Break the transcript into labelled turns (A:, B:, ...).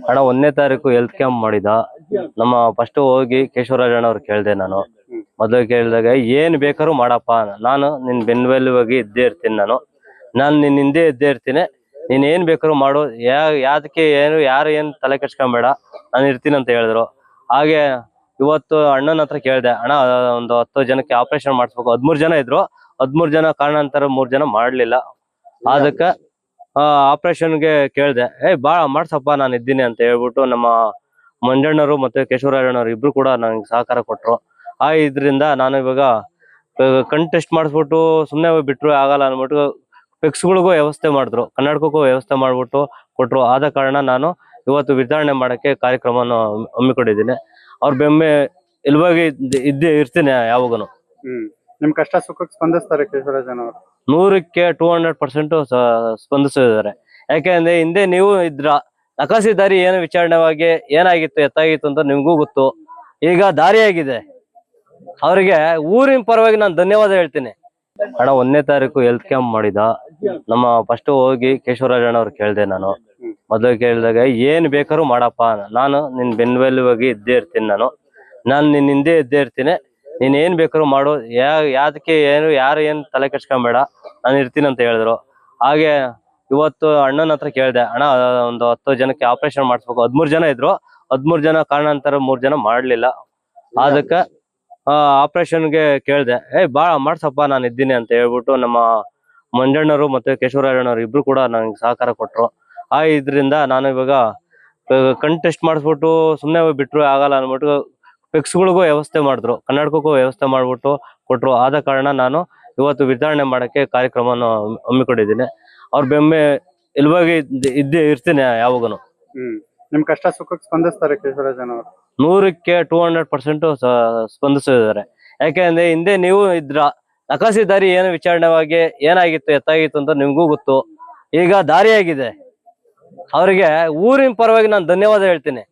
A: ಅಣ್ಣ 1ನೇ ತಾರೀಕು health camp ಮಾಡಿದ. ನಮ್ಮ ಫಸ್ಟ್ ಹೋಗಿ ಕೇಶವರಾಜಣ್ಣ ಅವ್ರು ಕೇಳ್ದೆ. ನಾನು ಮೊದಲು ಕೇಳಿದಾಗ ಏನ್ ಬೇಕಾದ್ರೂ ಮಾಡಪ್ಪ, ನಾನು ನಿನ್ ಬೆನ್ನೆಲುಬಾಗಿ ಇದ್ದೇ ಇರ್ತೀನಿ, ನಾನು ನಿನ್ ಹಿಂದೆ ಇದ್ದೇ ಇರ್ತೀನಿ, ನೀನ್ ಏನ್ ಬೇಕಾದ್ರೂ ಮಾಡು, ಯಾವ್ದಕ್ಕೆ ಏನು ಯಾರು ಏನ್ ತಲೆ ಕೆಡ್ಸ್ಕೊಂಬೇಡ, ನಾನು ಇರ್ತೀನಿ ಅಂತ ಹೇಳಿದ್ರು. ಹಾಗೆ ಇವತ್ತು ಅಣ್ಣನ ಹತ್ರ ಕೇಳ್ದೆ, ಅಣ್ಣ ಒಂದು 10 ಜನಕ್ಕೆ ಆಪರೇಷನ್ ಮಾಡಿಸ್ಬೇಕು. 13 ಜನ ಇದ್ರು, 13 ಜನ ಕಾರಣಾಂತರ 3 ಜನ ಮಾಡ್ಲಿಲ್ಲ. ಅದಕ್ಕೆ ಆಪರೇಷನ್ಗೆ ಕೇಳ್ದೆ, ಬಾ ಮಾಡ್ಸಪ್ಪ, ನಾನು ಇದ್ದೀನಿ ಅಂತ ಹೇಳ್ಬಿಟ್ಟು ನಮ್ಮ ಮಂಜಣ್ಣರು ಮತ್ತೆ ಕೇಶವರಾಜಣ್ಣವ್ರು ಇಬ್ರು ಕೂಡ ನಂಗೆ ಸಹಕಾರ ಕೊಟ್ರು. ಇದ್ರಿಂದ ನಾನು ಇವಾಗ ಕಣ್ ಟೆಸ್ಟ್ ಮಾಡಿಸ್ಬಿಟ್ಟು ಸುಮ್ಮನೆ ಬಿಟ್ರು ಆಗಲ್ಲ ಅಂದ್ಬಿಟ್ಟು ಫಿಕ್ಸ್ಗಳಿಗೂ ವ್ಯವಸ್ಥೆ ಮಾಡಿದ್ರು, ಕನ್ನಡಕಕ್ಕೂ ವ್ಯವಸ್ಥೆ ಮಾಡ್ಬಿಟ್ಟು ಕೊಟ್ರು. ಆದ ಕಾರಣ ನಾನು ಇವತ್ತು ವಿತರಣೆ ಮಾಡಕ್ಕೆ ಕಾರ್ಯಕ್ರಮವನ್ನು ಹಮ್ಮಿಕೊಂಡಿದ್ದೀನಿ. ಅವ್ರ ಬೆಮ್ಮೆ ಎಲುಬಾಗಿ ಇದ್ದೇ ಇರ್ತೀನಿ ಯಾವಾಗನು.
B: ನಿಮ್ ಕಷ್ಟ ಸುಖಕ್ಕೆ ಸ್ಪಂದಿಸ್ತಾರೆ ಕೇಶವರಾಜನವರು?
A: 100ಕ್ಕೆ 200% ಸ್ಪಂದಿಸಿದ್ದಾರೆ. ಯಾಕೆಂದ್ರೆ ಹಿಂದೆ ನೀವು ಇದ್ರ ನಕಾಸಿ ದಾರಿ ಏನು ವಿಚಾರಣೆವಾಗಿ ಏನಾಗಿತ್ತು ಎತ್ತಾಗಿತ್ತು ಅಂತ ನಿಮ್ಗೂ ಗೊತ್ತು. ಈಗ ದಾರಿಯಾಗಿದೆ. ಅವ್ರಿಗೆ ಊರಿನ ಪರವಾಗಿ ನಾನು ಧನ್ಯವಾದ ಹೇಳ್ತೀನಿ. ಅಣ್ಣ 1ನೇ ತಾರೀಕು ಹೆಲ್ತ್ ಕ್ಯಾಂಪ್ ಮಾಡಿದ. ನಮ್ಮ ಫಸ್ಟ್ ಹೋಗಿ ಕೇಶವರಾಜಣ್ಣ ಅವ್ರು ಕೇಳ್ದೆ. ನಾನು ಮೊದಲು ಕೇಳಿದಾಗ ಏನ್ ಬೇಕಾದ್ರೂ ಮಾಡಪ್ಪ, ನಾನು ನಿನ್ ಬೆನ್ನೆಲುಬಾಗಿ ಇದ್ದೇ ಇರ್ತೀನಿ, ನಾನು ನಿನ್ ಹಿಂದೆ ಇದ್ದೇ ಇರ್ತೀನಿ, ನೀನ್ ಏನ್ ಬೇಕಾದ್ರೂ ಮಾಡು, ಯಾವ್ದಕ್ಕೆ ಏನು ಯಾರು ಏನ್ ತಲೆ ಕೆಡ್ಸ್ಕೊಂಬೇಡ, ನಾನು ಇರ್ತೀನಿ ಅಂತ ಹೇಳಿದ್ರು. ಹಾಗೆ ಇವತ್ತು ಅಣ್ಣನ ಹತ್ರ ಕೇಳ್ದೆ, ಅಣ್ಣ ಒಂದು 10 ಜನಕ್ಕೆ ಆಪರೇಷನ್ ಮಾಡಿಸ್ಬೇಕು. 13 ಜನ ಇದ್ರು, 13 ಜನ ಕಾರಣಾಂತರ 3 ಜನ ಮಾಡ್ಲಿಲ್ಲ. ಅದಕ್ಕೆ ಆಪರೇಷನ್ಗೆ ಕೇಳ್ದೆ, ಬಾ ಮಾಡ್ಸಪ್ಪ, ನಾನು ಇದ್ದೀನಿ ಅಂತ ಹೇಳ್ಬಿಟ್ಟು ನಮ್ಮ ಮಂಜಣ್ಣರು ಮತ್ತೆ ಕೇಶವರಾಜಣ್ಣವ್ರು ಇಬ್ರು ಕೂಡ ನಂಗೆ ಸಹಕಾರ ಕೊಟ್ರು. ಇದ್ರಿಂದ ನಾನು ಇವಾಗ ಕಣ್ ಟೆಸ್ಟ್ ಮಾಡಿಸ್ಬಿಟ್ಟು ಸುಮ್ಮನೆ ಬಿಟ್ರು ಆಗಲ್ಲ ಅಂದ್ಬಿಟ್ಟು ಫಿಕ್ಸ್ಗಳಿಗೂ ವ್ಯವಸ್ಥೆ ಮಾಡಿದ್ರು, ಕನ್ನಡಕಕ್ಕೂ ವ್ಯವಸ್ಥೆ ಮಾಡ್ಬಿಟ್ಟು ಕೊಟ್ರು. ಆದ ಕಾರಣ ನಾನು ಇವತ್ತು ವಿತರಣೆ ಮಾಡಕ್ಕೆ ಕಾರ್ಯಕ್ರಮವನ್ನು ಹಮ್ಮಿಕೊಂಡಿದ್ದೀನಿ. ಅವ್ರ ಬೆಮ್ಮೆ ಎಲುಬಾಗಿ ಇದ್ದೇ ಇರ್ತೀನಿ ಯಾವಾಗನು.
B: ನಿಮ್ ಕಷ್ಟ ಸುಖಕ್ಕೆ ಸ್ಪಂದಿಸ್ತಾರೆ ಕೇಶವರಾಜನವರು?
A: 100ಕ್ಕೆ 200% ಸ್ಪಂದಿಸಿದ್ದಾರೆ. ಯಾಕೆಂದ್ರೆ ಹಿಂದೆ ನೀವು ಇದ್ರ ನಕಾಸಿ ದಾರಿ ಏನು ವಿಚಾರಣೆವಾಗಿ ಏನಾಗಿತ್ತು ಎತ್ತಾಗಿತ್ತು ಅಂತ ನಿಮ್ಗೂ ಗೊತ್ತು. ಈಗ ದಾರಿಯಾಗಿದೆ. ಅವ್ರಿಗೆ ಊರಿನ ಪರವಾಗಿ ನಾನು ಧನ್ಯವಾದ ಹೇಳ್ತೀನಿ.